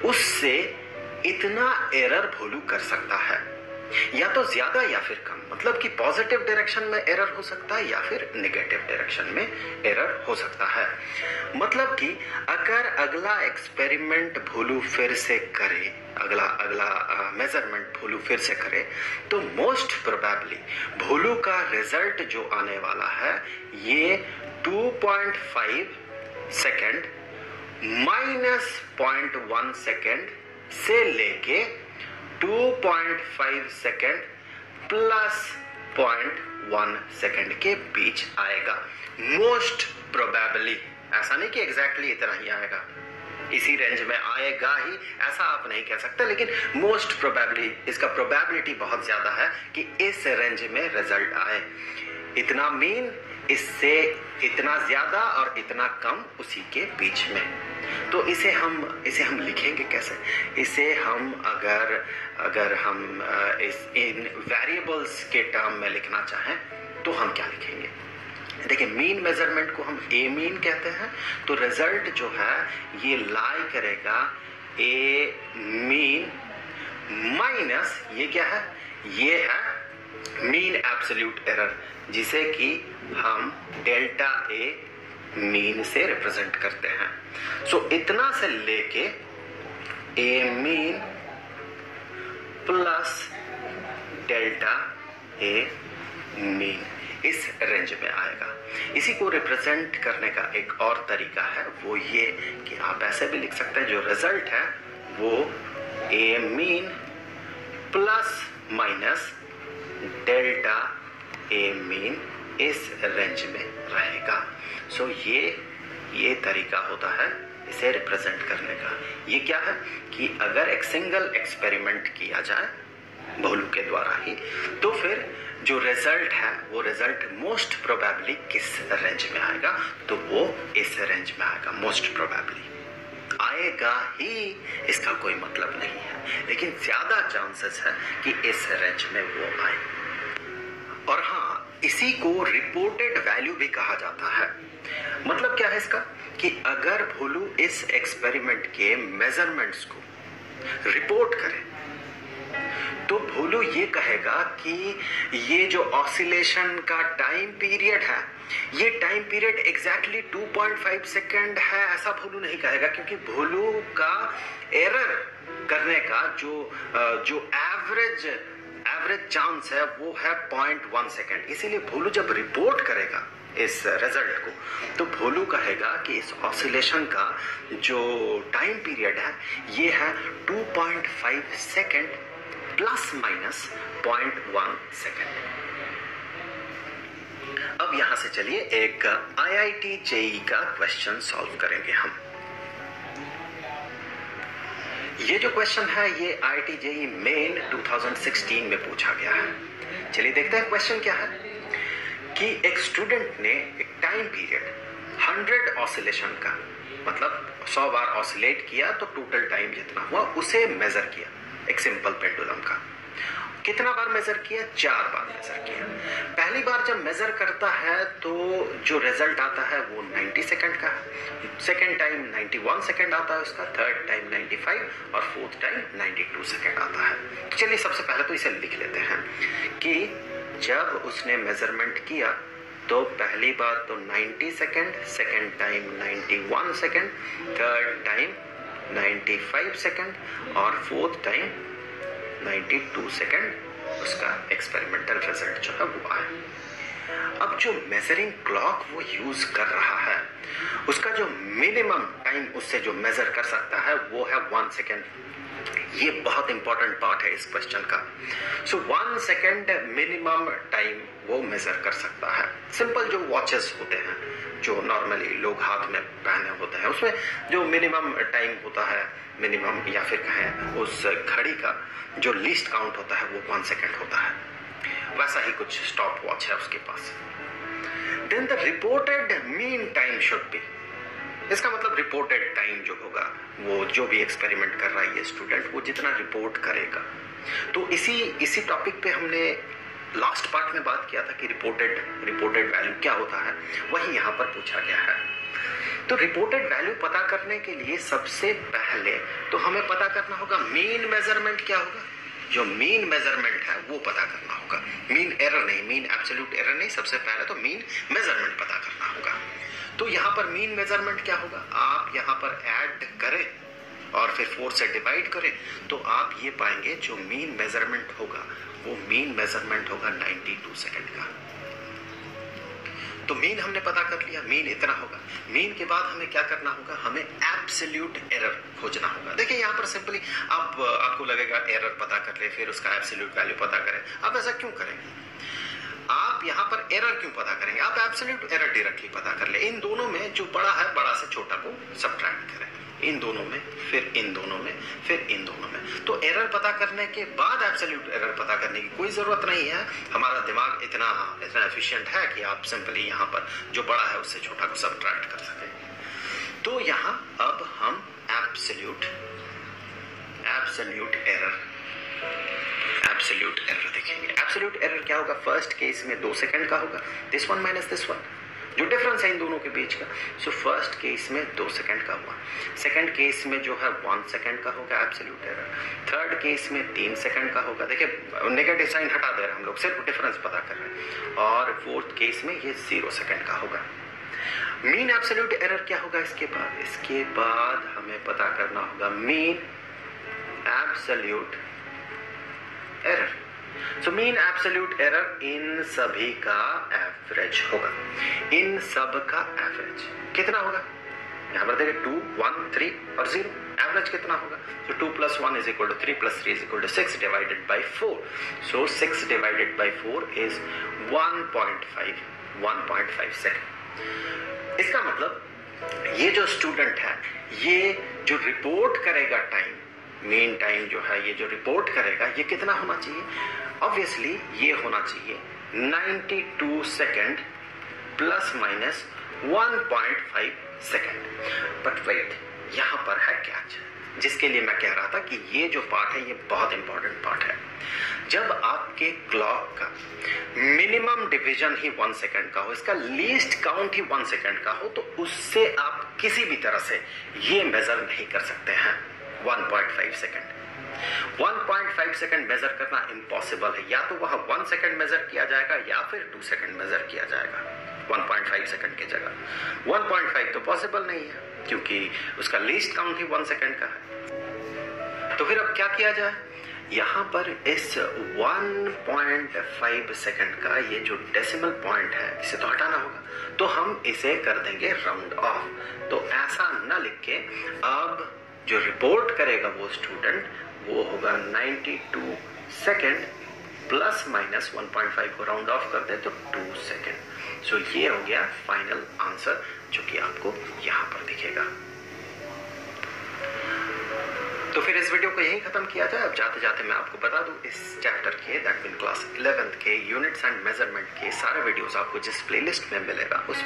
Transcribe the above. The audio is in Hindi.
उससे इतना एरर भोलू कर सकता है, या तो ज्यादा या फिर कम। मतलब कि पॉजिटिव डायरेक्शन में एरर हो सकता है या फिर नेगेटिव डायरेक्शन में एरर हो सकता है। मतलब कि अगर अगला एक्सपेरिमेंट भोलू फिर से करे, अगला मेजरमेंट भोलू फिर से करे, तो मोस्ट प्रोबेबली भोलू का रिजल्ट जो आने वाला है ये 2.5 सेकेंड माइनस 0.1 सेकेंड से लेके 2.5 सेकेंड प्लस 0.1 सेकेंड के बीच आएगा। मोस्ट प्रोबेबली, ऐसा नहीं कि एग्जैक्टली इतना ही आएगा, इसी रेंज में आएगा ही ऐसा आप नहीं कह सकते, लेकिन मोस्ट प्रोबेबली इसका प्रोबेबिलिटी बहुत ज्यादा है कि इस रेंज में रिजल्ट आए। इतना मीन, इससे इतना ज्यादा और इतना कम, उसी के बीच में। तो इसे हम लिखेंगे कैसे? इसे हम अगर हम इन वेरिएबल्स के टर्म में लिखना चाहें तो हम क्या लिखेंगे? देखिए, मीन मेजरमेंट को हम ए मीन कहते हैं, तो रिजल्ट जो है ये लाई करेगा ए मीन माइनस, ये क्या है? ये है मीन एब्सोल्यूट एरर, जिसे कि हम डेल्टा ए मीन से रिप्रेजेंट करते हैं। सो इतना से लेके ए mean plus delta A mean, इस रेंज में आएगा। इसी को रिप्रेजेंट करने का एक और तरीका है, वो ये कि आप ऐसे भी लिख सकते हैं, जो रिजल्ट है वो ए mean plus minus delta A mean इस रेंज में रहेगा। सो ये तरीका होता है इसे रिप्रेजेंट करने का। ये क्या है कि अगर एक सिंगल एक्सपेरिमेंट किया जाए भोलू के द्वारा ही, तो फिर जो रिजल्ट है वो रिजल्ट मोस्ट प्रोबेबली किस रेंज में आएगा? तो वो इस रेंज में आएगा। मोस्ट प्रोबेबली आएगा ही, इसका कोई मतलब नहीं है, लेकिन ज्यादा चांसेस है कि इस रेंज में वो आए। और हाँ, इसी को रिपोर्टेड वैल्यू भी कहा जाता है। मतलब क्या है इसका? कि अगर भोलू इस एक्सपेरिमेंट के मेजरमेंट्स को रिपोर्ट करे तो भोलू ये कहेगा कि ये जो ऑसिलेशन का टाइम पीरियड है, ये टाइम पीरियड एग्जैक्टली 2.5 सेकेंड है, ऐसा भोलू नहीं कहेगा, क्योंकि भोलू का एरर करने का जो एवरेज चांस है वो है 0.1 सेकेंड। इसीलिए भोलू जब रिपोर्ट करेगा इस रिजल्ट को, तो भोलू कहेगा कि इस ऑसिलेशन का जो टाइम पीरियड है ये है 2.5 सेकेंड प्लस माइनस 0.1 सेकेंड। अब यहां से चलिए एक IIT JEE का क्वेश्चन सॉल्व करेंगे हम। ये जो क्वेश्चन है ये IIT JEE मेन 2016 में पूछा गया है। चलिए देखते हैं क्वेश्चन क्या है। कि एक स्टूडेंट ने एक टाइम पीरियड 100 ऑसिलेशन का, मतलब 100 बार ऑसिलेट किया तो टोटल टाइम जितना हुआ उसे मेजर किया, एक सिंपल पेंडुलम का। कितना बार मेजर किया? 4 बार मेजर किया। पहली बार जब मेजर करता है तो जो रिजल्ट आता है वो 90 सेकंड का है, सेकंड टाइम 91 सेकंड आता है उसका, थर्ड टाइम 95 और फोर्थ टाइम 92 सेकंड आता है। तो चलिए सबसे पहले तो इसे लिख लेते हैं कि जब उसने मेजरमेंट किया तो पहली बार तो 90 second, second time 91 second, third time 95 second और फोर्थ टाइम 92 सेकंड उसका एक्सपेरिमेंटल रिजल्ट जो है वो आया। अब जो मेजरिंग क्लॉक वो यूज कर रहा है उसका जो मिनिमम टाइम उससे जो मेजर कर सकता है वो है 1 सेकंड। ये बहुत इंपॉर्टेंट पार्ट है इस क्वेश्चन का। सो 1 सेकंड मिनिमम टाइम वो मेजर कर सकता है। सिंपल जो वॉचेस होते हैं जो नॉर्मली लोग हाथ में पहने होते हैं उसमें जो मिनिमम टाइम होता है, मिनिमम या फिर कहें उस घड़ी का जो लीस्ट काउंट होता है वो 1 सेकंड होता है। वैसा ही कुछ स्टॉप वॉच है उसके पास। Then the reported mean time should be, इसका मतलब रिपोर्टेड टाइम जो होगा वो जो भी एक्सपेरिमेंट कर रहा है ये स्टूडेंट वो जितना रिपोर्ट करेगा। तो इसी टॉपिक पे हमने लास्ट पार्ट में बात किया था कि रिपोर्टेड वैल्यू क्या होता है, वही यहाँ पर पूछा गया है। तो रिपोर्टेड वैल्यू पता करने के लिए सबसे पहले तो हमें पता करना होगा मीन मेजरमेंट क्या होगा। जो मीन मेजरमेंट है वो पता करना होगा, मीन एरर नहीं, मीन एब्सोल्यूट एरर नहीं, सबसे पहले तो मीन मेजरमेंट पता करना होगा। तो यहाँ पर मीन मेजरमेंट क्या होगा, आप यहाँ पर ऐड करें और फिर 4 से डिवाइड करें तो आप ये पाएंगे जो मीन मेजरमेंट होगा वो मीन मेजरमेंट होगा 92 सेकंड का। तो मीन हमने पता कर लिया, मीन इतना होगा। मीन के बाद हमें क्या करना होगा, हमें एब्सोल्यूट एरर खोजना होगा। देखिए यहाँ पर सिंपली आपको लगेगा एरर पता कर ले फिर उसका एब्सोल्यूट वैल्यू पता करें। आप ऐसा क्यों करेंगे, आप यहाँ पर एरर क्यों पता करेंगे, आप एब्सोल्यूट एरर डायरेक्टली पता कर ले। इन दोनों में जो बड़ा है बड़ा से छोटा को सब्ट्रैक्ट करें, इन दोनों में फिर इन दोनों में फिर इन दोनों में। तो एरर पता करने के बाद एब्सोल्यूट एरर पता करने की कोई जरूरत नहीं है। हमारा दिमाग इतना एफिशिएंट है कि आप सिंपली यहाँ पर जो बड़ा है उससे छोटा को सब्ट्रैक्ट कर सकें। तो यहाँ अब हम एब्सोल्यूट एरर देखेंगे। एब्सोल्यूट एरर क्या होगा, फर्स्ट केस में 2 सेकंड का होगा, this one minus this one, जो डिफरेंस है इन दोनों के बीच का। सो फर्स्ट केस में 2 सेकंड का हुआ, सेकंड केस में जो है 1 सेकंड का होगा एब्सोल्यूट एरर, थर्ड केस में 3 सेकंड का होगा। देखिए नेगेटिव साइन हटा दे रहे हैं हम लोग, सिर्फ डिफरेंस पता कर रहे हैं। और फोर्थ केस में ये 0 सेकंड का होगा। मीन एब्सोल्यूट एरर क्या होगा इसके बाद हमें पता करना होगा mean absolute error. So mean absolute error in सभी का एवरेज होगा, इन सब का एवरेज कितना होगा, यहाँ पर देखिए 2, 1, 3 और 0, एवरेज कितना होगा। तो 2 + 1 = 3 + 3 = 6 divided by 4। So 6 divided by 4 is 1.5 second. इसका मतलब ये जो स्टूडेंट है ये जो रिपोर्ट करेगा टाइम, मेन टाइम जो है ये जो रिपोर्ट करेगा ये कितना होना चाहिए, ऑब्वियसली ये होना चाहिए 92 सेकेंड ± 1.5 सेकेंड। बट वेट, यहाँ पर है कैच, जिसके लिए मैं कह रहा था कि ये जो पार्ट है ये बहुत इंपॉर्टेंट पार्ट है। जब आपके क्लॉक का मिनिमम डिवीजन ही 1 सेकेंड का हो, इसका लीस्ट काउंट ही 1 सेकेंड का हो, तो उससे आप किसी भी तरह से ये मेजर नहीं कर सकते हैं 1.5 सेकेंड। 1.5 सेकेंड मेजर करना इम्पॉसिबल है, या तो वहां 1 सेकेंड मेजर किया जाएगा या फिर 2 सेकेंड मेजर किया जाएगा 1.5 सेकेंड की जगह। 1.5 तो पॉसिबल नहीं है क्योंकि उसका लीस्ट काउंट ही 1 सेकेंड का है। तो फिर अब क्या किया जाए, यहाँ पर इस 1.5 सेकेंड का ये जो डेसिमल पॉइंट है इसे तो हटाना होगा, तो हम इसे कर देंगे राउंड ऑफ। तो ऐसा न लिख के अब जो रिपोर्ट करेगा वो स्टूडेंट वो होगा 92 सेकेंड ± 1.5 को राउंड ऑफ कर दे तो 2 सेकेंड। सो ये हो गया फाइनल आंसर जो कि आपको यहाँ पर दिखेगा। तो फिर इस वीडियो को यहीं खत्म किया जाए। अब जाते जाते मैं आपको बता दूं इस चैप्टर के दैट मीन क्लास 11th के यूनिट्स एंड मेजरमेंट के सारे वीडियोस आपको जिस प्लेलिस्ट में मिलेगा उस